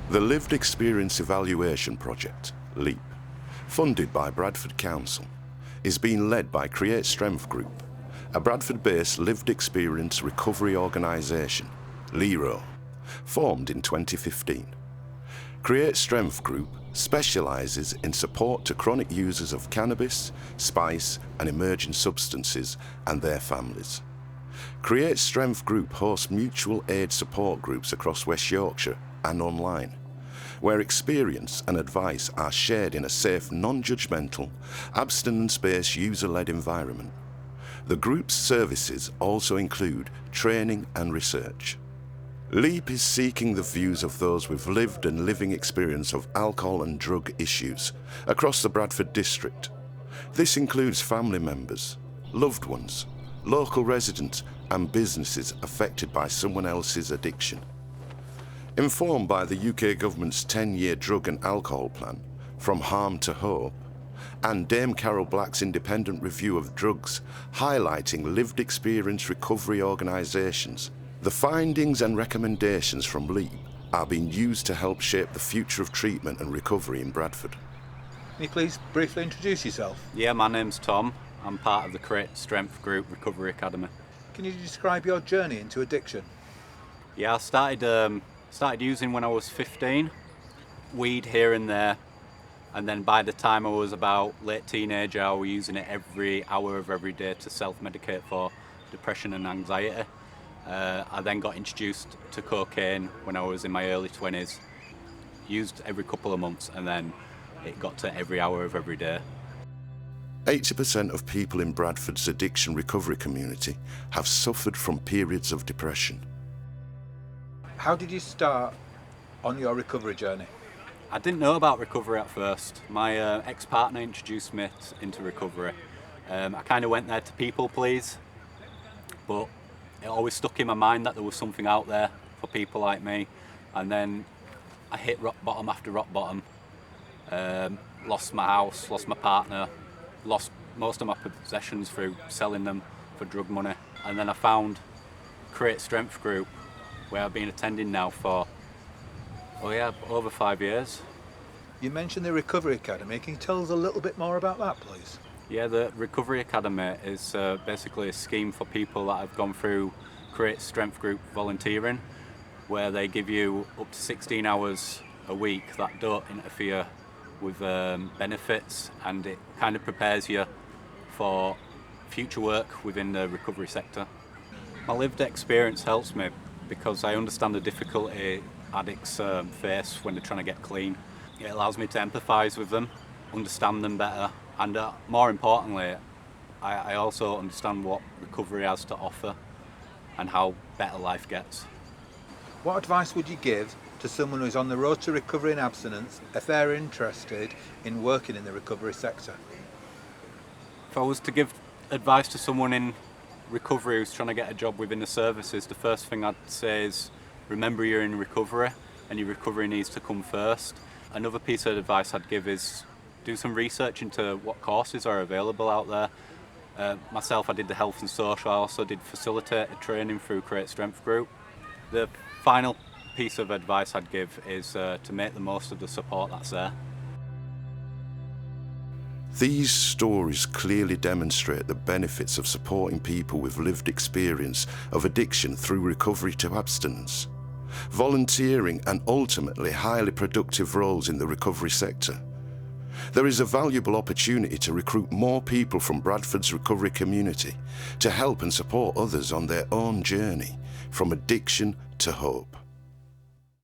The Lived Experience Evaluation Project, LEEP, funded by Bradford Council, is being led by Create Strength Group, a Bradford-based lived experience recovery organisation, LERO, formed in 2015. Create Strength Group specialises in support to chronic users of cannabis, spice and emerging substances and their families. Create Strength Group hosts mutual aid support groups across West Yorkshire and online, where experience and advice are shared in a safe, non-judgmental, abstinence-based user-led environment. The group's services also include training and research. LEEP is seeking the views of those with lived and living experience of alcohol and drug issues across the Bradford district. This includes family members, loved ones, local residents and businesses affected by someone else's addiction. Informed by the UK Government's 10-year drug and alcohol plan, From Harm to Hope, and Dame Carol Black's independent review of drugs highlighting lived experience recovery organisations, the findings and recommendations from LEEP are being used to help shape the future of treatment and recovery in Bradford. Can you please briefly introduce yourself? Yeah, my name's Tom. I'm part of the Create Strength Group Recovery Academy. Can you describe your journey into addiction? Yeah, I started using when I was 15, weed here and there, and then by the time I was about late teenager, I was using it every hour of every day to self-medicate for depression and anxiety. I then got introduced to cocaine when I was in my early 20s, used every couple of months, and then it got to every hour of every day. 80% of people in Bradford's addiction recovery community have suffered from periods of depression. How did you start on your recovery journey? I didn't know about recovery at first. My ex-partner introduced me into recovery. I kind of went there to people please, but it always stuck in my mind that there was something out there for people like me. And then I hit rock bottom after rock bottom. Lost my house, lost my partner, lost most of my possessions through selling them for drug money. And then I found Create Strength Group, where I've been attending now for, over 5 years. You mentioned the Recovery Academy. Can you tell us a little bit more about that, please? Yeah, the Recovery Academy is basically a scheme for people that have gone through Create Strength Group volunteering, where they give you up to 16 hours a week that don't interfere with benefits, and it kind of prepares you for future work within the recovery sector. My lived experience helps me because I understand the difficulty addicts face when they're trying to get clean. It allows me to empathise with them, understand them better, and more importantly, I also understand what recovery has to offer and how better life gets. What advice would you give to someone who's on the road to recovery and abstinence if they're interested in working in the recovery sector? If I was to give advice to someone in recovery who's trying to get a job within the services, the first thing I'd say is remember you're in recovery and your recovery needs to come first. Another piece of advice I'd give is do some research into what courses are available out there. Myself, I did the health and social, I also did facilitated training through Create Strength Group. The final piece of advice I'd give is to make the most of the support that's there. These stories clearly demonstrate the benefits of supporting people with lived experience of addiction through recovery to abstinence, volunteering and ultimately highly productive roles in the recovery sector. There is a valuable opportunity to recruit more people from Bradford's recovery community to help and support others on their own journey from addiction to hope.